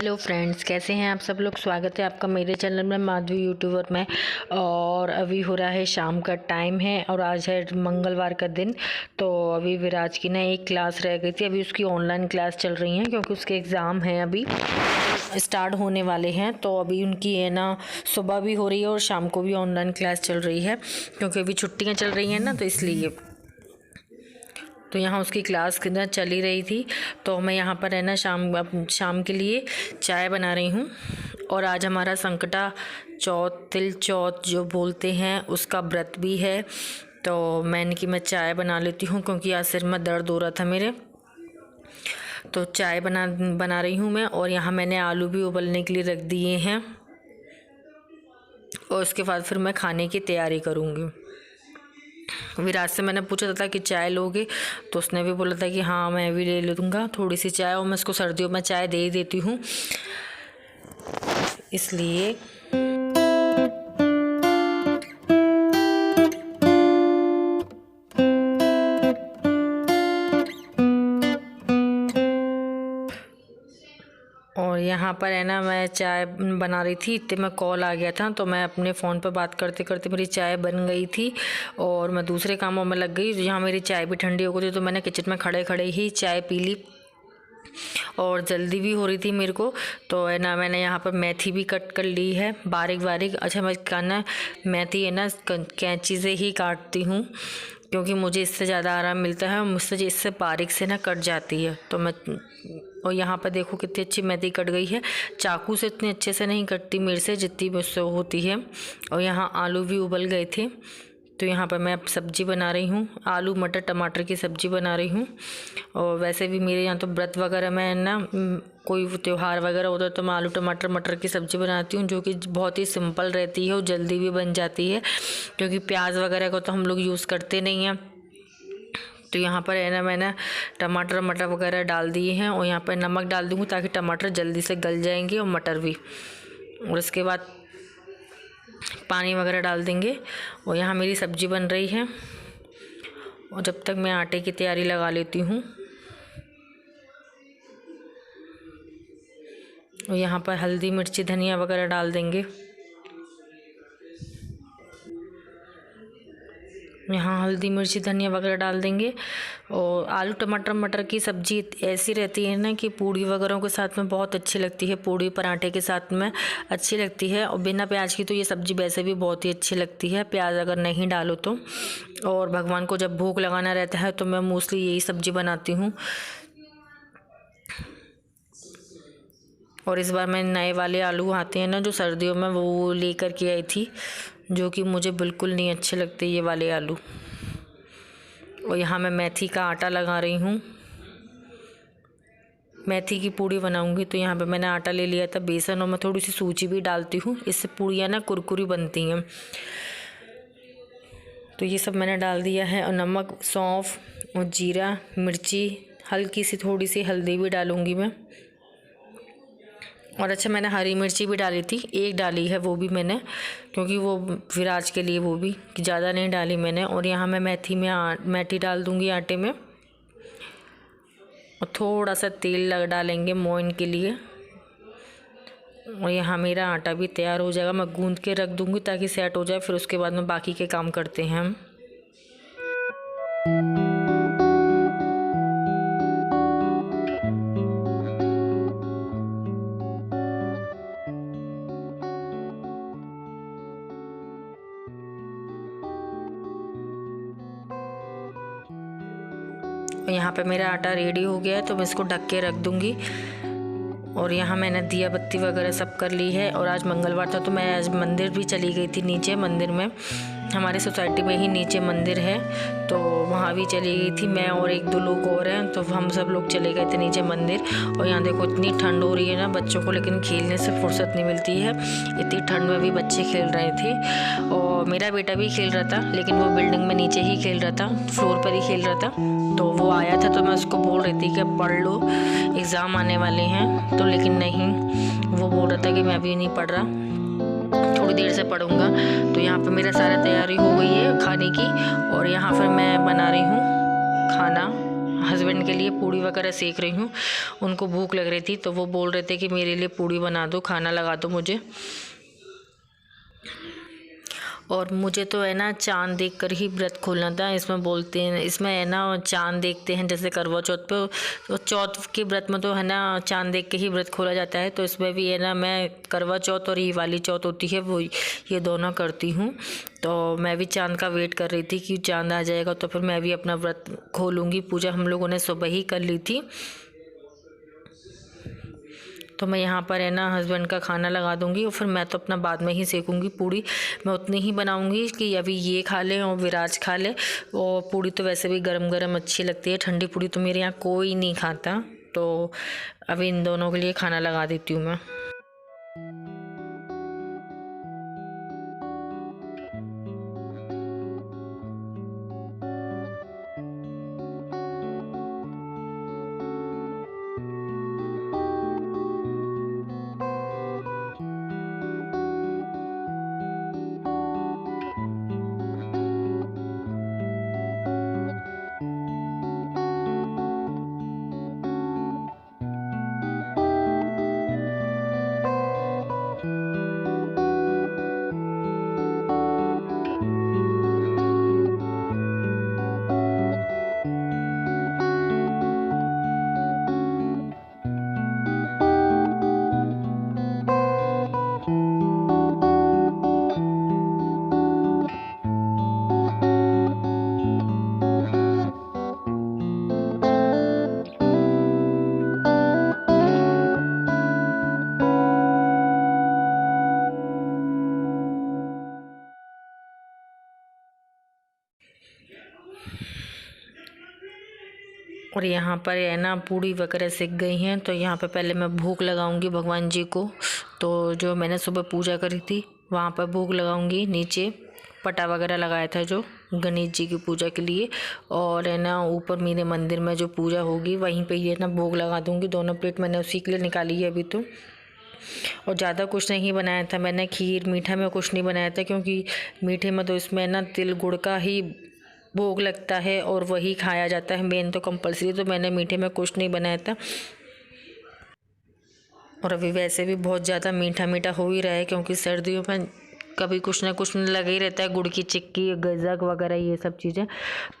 Hello friends, कैसे हैं आप सब लोग। स्वागत है आपका मेरे चैनल में माधवी यूट्यूबर में। और अभी हो रहा है शाम का टाइम है और आज है मंगलवार का दिन। तो अभी विराज की ना एक क्लास रह गई थी, अभी उसकी ऑनलाइन क्लास चल रही है क्योंकि उसके एग्ज़ाम हैं अभी स्टार्ट होने वाले हैं। तो अभी उनकी है ना सुबह भी हो रही है और शाम को भी ऑनलाइन क्लास चल रही है क्योंकि अभी छुट्टियाँ चल रही हैं ना, तो इसलिए तो यहाँ उसकी क्लास कितना चल ही रही थी। तो मैं यहाँ पर है ना शाम के लिए चाय बना रही हूँ। और आज हमारा संकटा चौथ, तिल चौथ जो बोलते हैं, उसका व्रत भी है। तो मैंने कि मैं चाय बना लेती हूँ क्योंकि आज सिर में दर्द हो रहा था मेरे। तो चाय बना रही हूँ मैं। और यहाँ मैंने आलू भी उबलने के लिए रख दिए हैं और उसके बाद फिर मैं खाने की तैयारी करूँगी। विराज से मैंने पूछा था कि चाय लोगे, तो उसने भी बोला था कि हाँ मैं भी ले लूँगा थोड़ी सी चाय। और मैं उसको सर्दियों में चाय दे ही देती हूँ इसलिए। और यहाँ पर है ना मैं चाय बना रही थी, इतने में कॉल आ गया था। तो मैं अपने फ़ोन पर बात करते करते मेरी चाय बन गई थी और मैं दूसरे कामों में लग गई। यहाँ मेरी चाय भी ठंडी हो गई थी तो मैंने किचन में खड़े खड़े ही चाय पी ली और जल्दी भी हो रही थी मेरे को। तो है ना मैंने यहाँ पर मेथी भी कट कर ली है बारीक बारीक। अच्छा, मैं खाना मेथी है ना कैंची से ही काटती हूँ क्योंकि मुझे इससे ज़्यादा आराम मिलता है और मुझसे इससे बारीक से ना कट जाती है। तो मैं और यहाँ पर देखो कितनी अच्छी मेथी कट गई है। चाकू से इतने अच्छे से नहीं कटती मेरे से जितनी मुझसे होती है। और यहाँ आलू भी उबल गए थे तो यहाँ पर मैं अब सब्ज़ी बना रही हूँ, आलू मटर टमाटर की सब्ज़ी बना रही हूँ। और वैसे भी मेरे यहाँ तो व्रत वगैरह में ना कोई त्यौहार वगैरह होता है तो मैं आलू टमाटर मटर की सब्ज़ी बनाती हूँ, जो कि बहुत ही सिंपल रहती है और जल्दी भी बन जाती है क्योंकि प्याज वगैरह को तो हम लोग यूज़ करते नहीं हैं। तो यहाँ पर है ना मैंने टमाटर मटर वगैरह डाल दिए हैं और यहाँ पर नमक डाल दूँगी ताकि टमाटर जल्दी से गल जाएंगे और मटर भी। और इसके बाद पानी वगैरह डाल देंगे। और यहाँ मेरी सब्ज़ी बन रही है और जब तक मैं आटे की तैयारी लगा लेती हूँ। और यहाँ पर हल्दी मिर्ची धनिया वगैरह डाल देंगे। यहाँ हल्दी मिर्ची धनिया वगैरह डाल देंगे। और आलू टमाटर मटर की सब्ज़ी ऐसी रहती है ना कि पूड़ी वगैरह के साथ में बहुत अच्छी लगती है, पूड़ी पराठे के साथ में अच्छी लगती है। और बिना प्याज की तो ये सब्ज़ी वैसे भी बहुत ही अच्छी लगती है, प्याज अगर नहीं डालो तो। और भगवान को जब भोग लगाना रहता है तो मैं मोस्टली यही सब्ज़ी बनाती हूँ। और इस बार मैं नए वाले आलू आते हैं ना जो सर्दियों में, वो लेकर के आई थी, जो कि मुझे बिल्कुल नहीं अच्छे लगते ये वाले आलू। और यहाँ मैं मेथी का आटा लगा रही हूँ, मेथी की पूड़ी बनाऊंगी। तो यहाँ पे मैंने आटा ले लिया था, बेसन, और मैं थोड़ी सी सूजी भी डालती हूँ, इससे पूड़ियाँ ना कुरकुरी बनती हैं। तो ये सब मैंने डाल दिया है। और नमक, सौंफ और जीरा, मिर्ची, हल्की सी थोड़ी सी हल्दी भी डालूँगी मैं। और अच्छा, मैंने हरी मिर्ची भी डाली थी, एक डाली है वो भी मैंने, क्योंकि वो विराज के लिए, वो भी ज़्यादा नहीं डाली मैंने। और यहाँ मैं मेथी डाल दूँगी आटे में और थोड़ा सा तेल डालेंगे मोइन के लिए। और यहाँ मेरा आटा भी तैयार हो जाएगा, मैं गूंद के रख दूँगी ताकि सेट हो जाए, फिर उसके बाद में बाकी के काम करते हैं हम। और यहाँ पे मेरा आटा रेडी हो गया है तो मैं इसको ढक के रख दूँगी। और यहाँ मैंने दिया बत्ती वगैरह सब कर ली है। और आज मंगलवार था तो मैं आज मंदिर भी चली गई थी नीचे। मंदिर में हमारे सोसाइटी में ही नीचे मंदिर है तो वहाँ भी चली गई थी मैं और एक दो लोग और हैं, तो हम सब लोग चले गए थे नीचे मंदिर। और यहाँ देखो इतनी ठंड हो रही है ना बच्चों को, लेकिन खेलने से फुर्सत नहीं मिलती है। इतनी ठंड में भी बच्चे खेल रहे थे और मेरा बेटा भी खेल रहा था, लेकिन वो बिल्डिंग में नीचे ही खेल रहा था, फ्लोर पर ही खेल रहा था। तो वो आया था तो मैं उसको बोल रही थी कि पढ़ लो, एग्ज़ाम आने वाले हैं। तो लेकिन नहीं, वो बोल रहा था कि मैं अभी नहीं पढ़ रहा, थोड़ी देर से पढ़ूंगा। तो यहाँ पे मेरा सारा तैयारी हो गई है खाने की। और यहाँ पर मैं बना रही हूँ खाना। हस्बैंड के लिए पूड़ी वगैरह सेक रही हूँ। उनको भूख लग रही थी तो वो बोल रहे थे कि मेरे लिए पूड़ी बना दो, खाना लगा दो मुझे। और मुझे तो है ना चाँद देखकर ही व्रत खोलना था। इसमें बोलते हैं, इसमें है ना चाँद देखते हैं जैसे करवा चौथ पे, तो चौथ के व्रत में तो है ना चाँद देख के ही व्रत खोला जाता है। तो इसमें भी है ना मैं करवा चौथ और ये वाली चौथ होती है वो, ये दोनों करती हूँ। तो मैं भी चाँद का वेट कर रही थी कि चाँद आ जाएगा तो फिर मैं भी अपना व्रत खोलूँगी। पूजा हम लोगों ने सुबह ही कर ली थी। तो मैं यहाँ पर है ना हस्बैंड का खाना लगा दूँगी और फिर मैं तो अपना बाद में ही सेकूँगी पूड़ी। मैं उतनी ही बनाऊँगी कि अभी ये खा लें और विराज खा ले। और पूड़ी तो वैसे भी गरम गरम अच्छी लगती है, ठंडी पूड़ी तो मेरे यहाँ कोई नहीं खाता। तो अभी इन दोनों के लिए खाना लगा देती हूँ मैं। और यहाँ पर है ना पूड़ी वगैरह सिक गई हैं। तो यहाँ पे पहले मैं भोग लगाऊंगी भगवान जी को। तो जो मैंने सुबह पूजा करी थी वहाँ पर भोग लगाऊंगी। नीचे पटा वगैरह लगाया था जो गणेश जी की पूजा के लिए। और है ना ऊपर मेरे मंदिर में जो पूजा होगी वहीं पे ये ना भोग लगा दूंगी। दोनों प्लेट मैंने उसी के लिए निकाली है अभी तो। और ज़्यादा कुछ नहीं बनाया था मैंने, खीर मीठा में कुछ नहीं बनाया था, क्योंकि मीठे में तो इसमें ना तिल गुड़ का ही भोग लगता है और वही खाया जाता है मेन तो कंपलसरी। तो मैंने मीठे में कुछ नहीं बनाया था। और अभी वैसे भी बहुत ज़्यादा मीठा मीठा हो ही रहा है, क्योंकि सर्दियों में कभी कुछ ना कुछ लगा ही रहता है, गुड़ की चिक्की गज्जक वगैरह ये सब चीज़ें।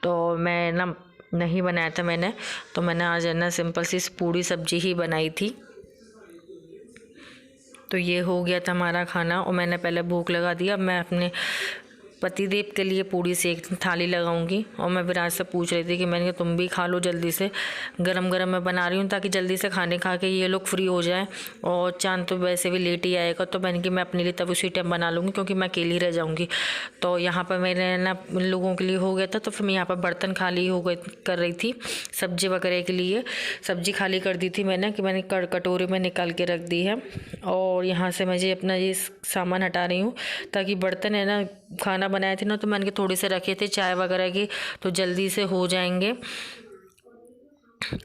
तो मैं ना नहीं बनाया था मैंने। तो मैंने आज है ना सिंपल सी पूड़ी सब्जी ही बनाई थी। तो ये हो गया था हमारा खाना और मैंने पहले भूख लगा दिया। अब मैं अपने पतिदेव के लिए पूड़ी से एक थाली लगाऊंगी। और मैं विराज से पूछ रही थी कि मैंने कहा तुम भी खा लो जल्दी से, गरम गरम मैं बना रही हूँ ताकि जल्दी से खाने खा के ये लोग फ्री हो जाए। और चांद तो वैसे भी लेट ही आएगा, तो मैंने कि मैं अपने लिए तब उसी टाइम बना लूँगी क्योंकि मैं अकेली रह जाऊँगी। तो यहाँ पर मेरे ना लोगों के लिए हो गया था, तो फिर मैं यहाँ पर बर्तन खाली हो गए कर रही थी सब्जी वगैरह के लिए। सब्जी खाली कर दी थी मैंने कि मैंने कटोरे में निकाल के रख दी है। और यहाँ से मुझे अपना ये सामान हटा रही हूँ ताकि बर्तन है ना खाना बनाए थे ना, तो मैंने थोड़े से रखे थे चाय वगैरह के, तो जल्दी से हो जाएंगे।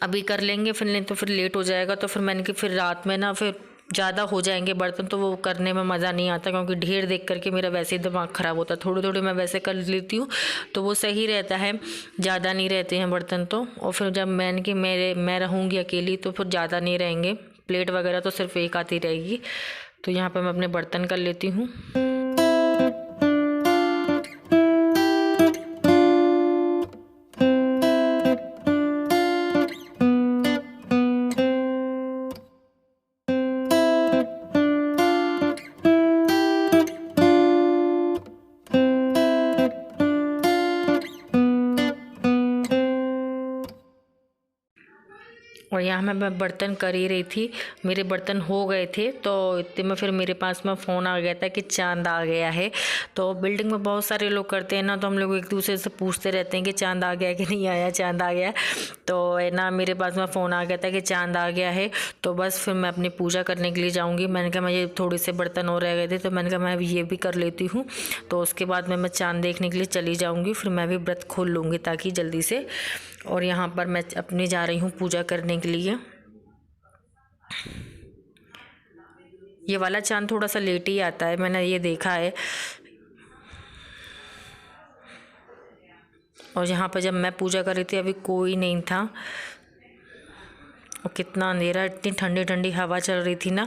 अभी कर लेंगे फिर, नहीं तो फिर लेट हो जाएगा। तो फिर मैंने कि फिर रात में ना फिर ज़्यादा हो जाएंगे बर्तन, तो वो करने में मज़ा नहीं आता, क्योंकि ढेर देख करके मेरा वैसे ही दिमाग ख़राब होता है। थोड़े थोड़े मैं वैसे कर लेती हूँ तो वो सही रहता है, ज़्यादा नहीं रहते हैं बर्तन तो। और फिर जब मैंने कि मैं रहूँगी अकेली तो फिर ज़्यादा नहीं रहेंगे, प्लेट वगैरह तो सिर्फ एक आती रहेगी। तो यहाँ पर मैं अपने बर्तन कर लेती हूँ। और यहाँ मैं बर्तन कर ही रही थी, मेरे बर्तन हो गए थे। तो इतने में फिर मेरे पास में फ़ोन आ गया था कि चांद आ गया है। तो बिल्डिंग में बहुत सारे लोग करते हैं ना, तो हम लोग एक दूसरे से पूछते रहते हैं कि चांद आ गया कि नहीं आया, चांद आ गया। तो है ना मेरे पास में फ़ोन आ गया था कि चांद आ गया है। तो बस फिर मैं अपनी पूजा करने के लिए जाऊँगी। मैंने कहा मुझे थोड़े से बर्तन और रह गए थे, तो मैंने कहा मैं ये भी कर लेती हूँ। तो उसके बाद मैं चांद देखने के लिए चली जाऊँगी, फिर मैं भी व्रत खोल लूँगी ताकि जल्दी से। और यहाँ पर मैं अपनी जा रही हूँ पूजा करने के लिए। ये वाला चांद थोड़ा सा लेट ही आता है, मैंने ये देखा है। और यहाँ पर जब मैं पूजा कर रही थी अभी कोई नहीं था, और कितना अंधेरा, इतनी ठंडी ठंडी हवा चल रही थी ना।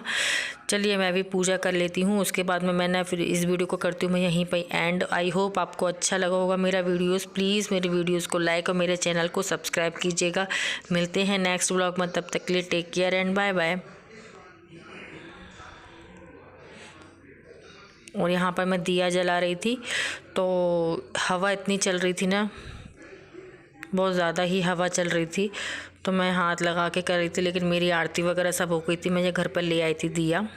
चलिए मैं भी पूजा कर लेती हूँ, उसके बाद में मैं ना फिर इस वीडियो को करती हूँ मैं यहीं पे एंड। आई होप आपको अच्छा लगा होगा मेरा वीडियोस। प्लीज़ मेरे वीडियोस को लाइक और मेरे चैनल को सब्सक्राइब कीजिएगा। मिलते हैं नेक्स्ट व्लॉग में, तब तक के लिए take care and bye bye. और यहाँ पर मैं दिया जला रही थी, तो हवा इतनी चल रही थी ना, बहुत ज़्यादा ही हवा चल रही थी, तो मैं हाथ लगा के कर रही थी, लेकिन मेरी आरती वगैरह सब हो गई थी। मैं घर पर ले आई थी दिया।